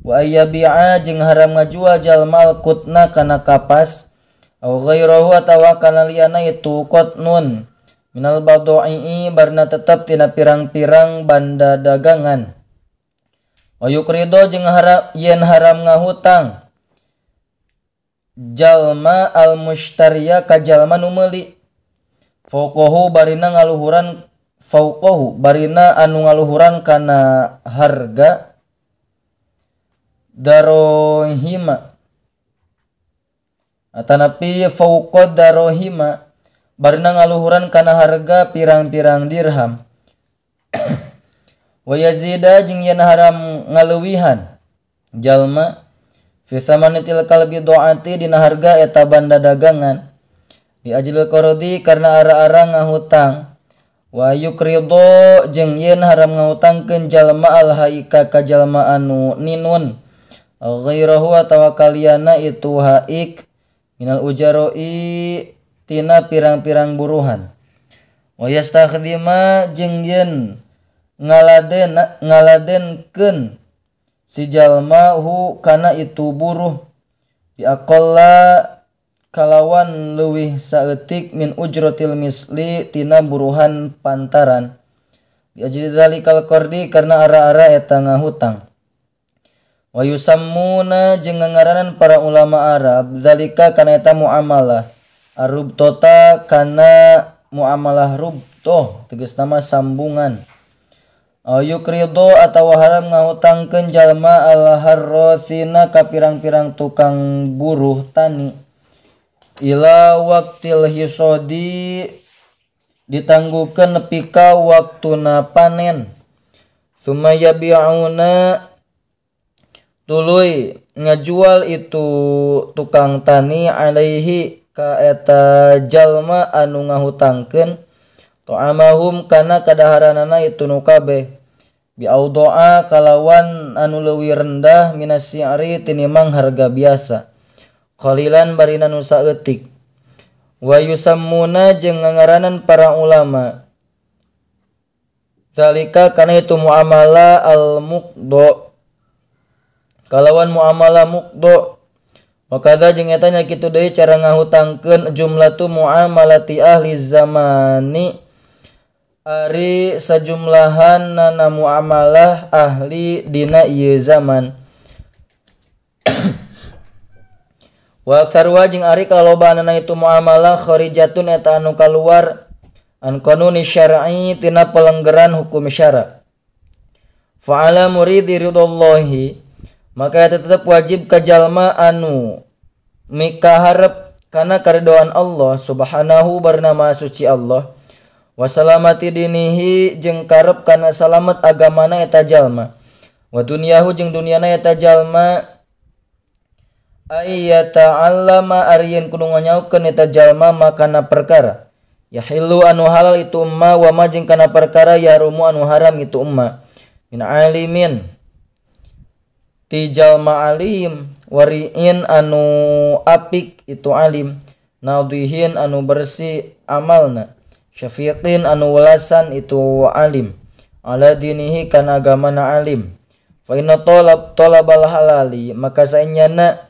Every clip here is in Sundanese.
wa ayyabi'a jeung haram ngajual jalma al-qutna kana kapas aw ghairahu atawa kana liana itu qatnun minal badai barna tetep tina pirang-pirang banda dagangan wa yukrido jeung yen haram ngahutang jalma al-mushtariya ka jalma nu meuli fauqahu barina anu ngaluhuran kana harga darohima atanapi fauqad darohima barina ngaluhuran kana harga pirang-pirang dirham wa yazida jeung yen haram ngaleuwihan jalma fi thamanitil kalbi doati dina harga eta banda dagangan di ajlil qardi karena ara-ara ngahutang wa yukrido jeung yen haram ngahutangkeun jalma al-haika ka jalma anu ninun ghairahu atawa kaliyana itu haik minal ujaroi tina pirang-pirang buruhan wa yastakhdima jeung yen ngaladenkeun si jalma hu kana itu buruh diaqalla kalawan leuwih saeutik min ujratil misli tina buruhan pantaran diajli dzalikal qardi karena ara-ara eta ngahutang wa yusammuna jeung ngaranan para ulama Arab dzalika kana eta muamalah arubtota kana muamalah rubtoh tegasna mah sambungan yukrido atawa haram ngahutangkeun jalma al-harrathina ka pirang-pirang tukang buruh tani ila waqtil hisodi ditanggukeun nepi ka waktuna panen sumaya bi'auna tuluy ngajual itu tukang tani alaihi ka eta jalma anu ngahutangkeun ta'amahum kana kadaharanana itu nu kabeh bi audoa kalawan anu leuwih rendah minas si'ri tinimang harga biasa qalilan barina nu saeutik wa yusammuna jeung ngaranan para ulama zalika kana itu muamalah al-muqdo kalawan muamalah muqdo wa kadza jeung eta nya kitu deui cara ngahutangkeun jumlatu muamalati ahli zamani ari sajumlahan nana muamalah ahli dina ieu zaman wa aktsaruha jeung ari kalobaanana itu muamalah kharijatun eta anu kaluar an qanuni syar'i tina pelenggeran hukum syara fa ala muridi ridallahi maka eta tetep wajib ka jalma anu mikaharep kana karidhoan Allah subhanahu bernama suci Allah wa salamati dinihi jeung karep kana salamet agamana eta jalma wa dunyahu jeung dunyana eta jalma ayyata'allama arien kudu nganyaokeun eta jalma makana perkara yahillu anu halal itu umma wa ma jeung kana perkara yarumu anu haram itu umma min alimin ti jalma alim wariin anu apik itu alim naudihin anu bersih amalna syafiqin anu welasan itu alim ala dinihi kana agamana alim fa inna talabal halali maka saenyana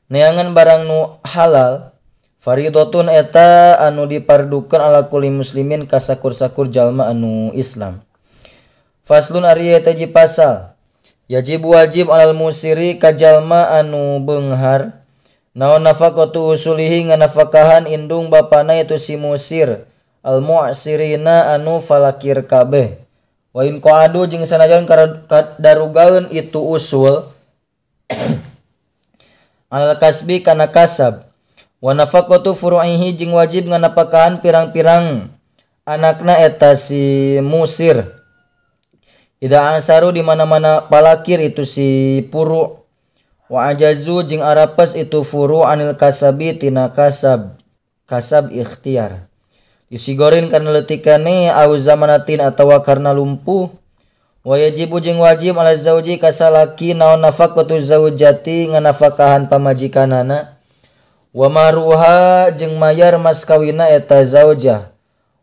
neangan barang nu halal faridatun eta anu dipardukeun ala kulli muslimin ka sakur-sakur jalma anu Islam. Faslun ari eta ji pasal yajib wajib alal musiri ka jalma anu beunghar naon nafaqatu usulihi nganafakahan indung bapana itu si musir al mu'sirina anu falakir kabeh wa in qaadu jeung sanajan darugaeun itu usul alal kasbi kana kasab wa nafaqatu furu'ihi jeung wajib nganapakahan pirang-pirang anakna eta si musir ida asaru di mana-mana palakir itu si puru wa ajazu jeung arapes itu furu anil kasabi tina kasab ikhtiar disigorin karena letikane au zamanatin atawa karena lumpuh wa yajibu jeung wajib ala zauji kasalaki naon nafaqatu zaujati nganafakahan pamajikanana wa maruha jeung mayar mas kawina eta zaujah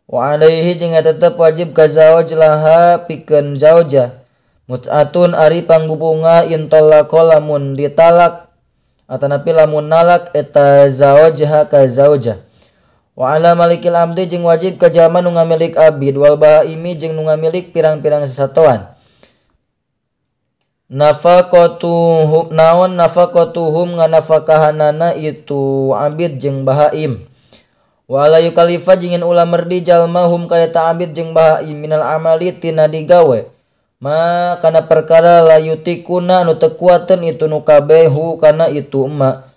wa alaihi jeung tetep wajib ka zauj laha pikeun zaujah Mut'atun ari panggubunga intallaqo lamun ditalak atanapi lamun nalak eta zawajha ka zaujah. Wa ala malikil abdi jeung wajib ka jalma nu ngamilik abid wal bahaimi jeung nu ngamilik pirang-pirang sasatoan. Nafaqatuhum naon nafaqatuhum nganafakahanana itu abid jeung bahaim. Wa la yukallifa jeung ulah merdi jalma hum ka eta abid jeung bahaim minal amali tina digawe. Ma kana perkara layutikuna anu teu kuateun itu nu kabeh hu kana itu emma.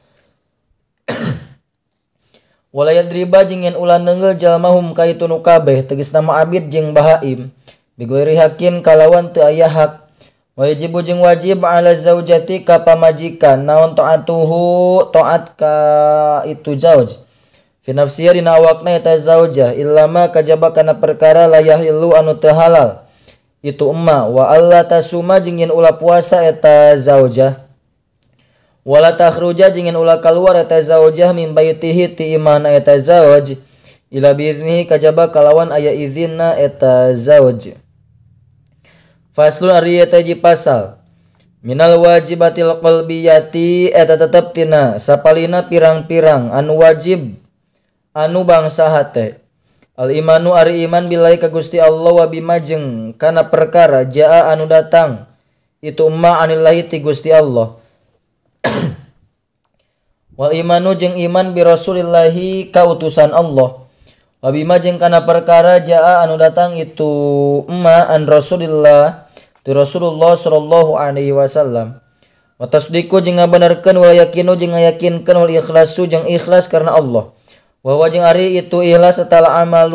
Wala yadriba jeung yen ulah neungeul jalma hum ka itu nu kabeh tegasna ma abid jeung bahaim bigoiri hakin kalawan teu aya hak. Wajibu jeung wajib ala zaujati ka pamajikan naon taatuhu taat ka itu zauj. Fi nafsiha dina awakna eta zaujah illama kajaba kana perkara la yahillu anu teu halal. Itu emma wa alla tasuma jeung yen ulah puasa eta zaujah wala takhruja jeung yen ulah kaluar eta zaujah min baitihi ti imana eta zauj ila biiznihi kajaba kalawan aya izinna eta zauj. Faslun ari eta hiji pasal minal wajibatil qalbiyati eta tetep tina sapalina pirang-pirang anu wajib anu bangsa hate. Al imanu ari iman billahi ka Gusti Allah wa bima jeung kana perkara jaa anu datang itu umma anillahi ti Gusti Allah. Wal imanu jeung iman bi rasulillahi ka utusan Allah. Wa bima jeung kana perkara jaa anu datang itu umma an rasulillah ti Rasulullah sallallahu alaihi wasallam. Wa tasdiqu jeung ngabenerkeun wa yakinu jeung ngayakinkeun wal ikhlasu jeung ikhlas karena Allah. Wa wajing ari itu ikhlas setelah amal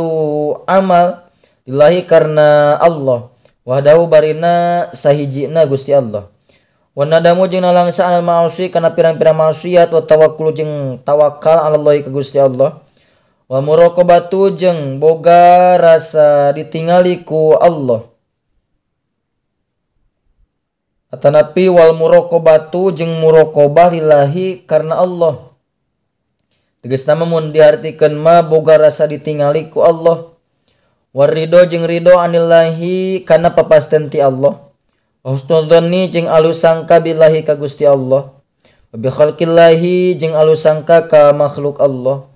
lillahi karena Allah wahdahu barina sahijina Gusti Allah. Wa nadamu jeung nalangsa al ma'asi kana pirang-pirang maksiat wa tawakkul jeung tawakal ala Allah ka Gusti Allah. Wa muraqabatu jeung boga rasa ditingali ku Allah. Atanapi wal muraqabatu jeung muraqabah lillahi karena Allah. Tegasna mun diartikeun ma boga rasa ditingali ku Allah. Warido jeung ridho anillahi kana papasten ti Allah. Wa husnul dzanni jeung alus sangka billahi ka Gusti Allah. Wa bi khalqillahi jeung alus sangka ka makhluk Allah.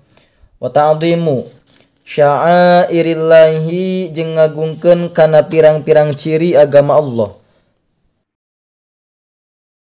Wa ta'dhimu sya'airillahi jeung ngagungkeun kana pirang-pirang ciri agama Allah.